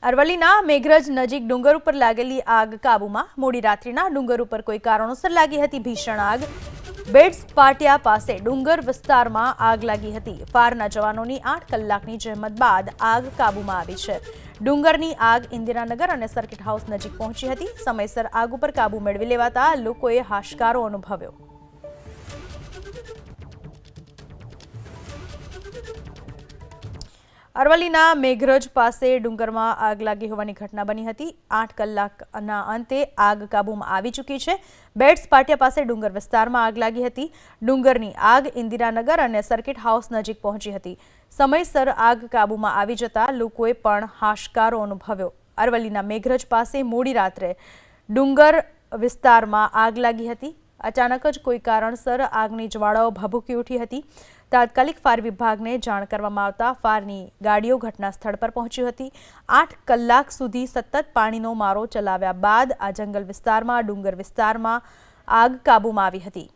અરવલ્લીના મેઘરજ નજીક ડુંગર ઉપર લાગેલી આગ કાબૂમાં। મોડી રાત્રિના ડુંગર ઉપર કોઈ કારણોસર લાગી હતી ભીષણ આગ। બેટ્સ પાટિયા પાસે ડુંગર વિસ્તારમાં આગ લાગી હતી। ફાયરના જવાનોની 8 કલાકની જહેમત બાદ આગ કાબૂમાં આવી છે। ડુંગરની આગ ઇન્દિરાનગર અને સર્કિટ હાઉસ નજીક પહોંચી હતી। સમયસર આગ ઉપર કાબૂ મેળવી લેવાતા લોકોએ હાશકારો અનુભવ્યો। અરવલ્લીના મેઘરજ પાસે ડુંગરમાં આગ લાગી હોવાની ઘટના બની હતી। 8 કલાકના અંતે આગ કાબૂમાં આવી ચૂકી છે। બેટ્સ પાટિયા પાસે ડુંગર વિસ્તારમાં આગ લાગી હતી। ડુંગરની આગ ઇન્દિરાનગર અને સર્કિટ હાઉસ નજીક પહોંચી હતી। સમયસર આગ કાબૂમાં આવી જતા લોકોએ પણ હાશકારો અનુભવ્યો। અરવલ્લીના મેઘરજ પાસે મોડી રાત્રે ડુંગર વિસ્તારમાં આગ લાગી હતી। અચાનક જ કોઈ કારણસર આગની જ્વાળાઓ ભભૂકી ઉઠી હતી। તાત્કાલિક ફાયર વિભાગને જાણ કરવામાં આવતા ફાયરની ગાડીઓ ઘટના સ્થળ પર પહોંચી હતી। 8 કલાક સુધી સતત પાણીનો મારો ચલાવ્યા બાદ આ જંગલ વિસ્તારમાં ડુંગર વિસ્તારમાં આગ કાબૂમાં આવી હતી।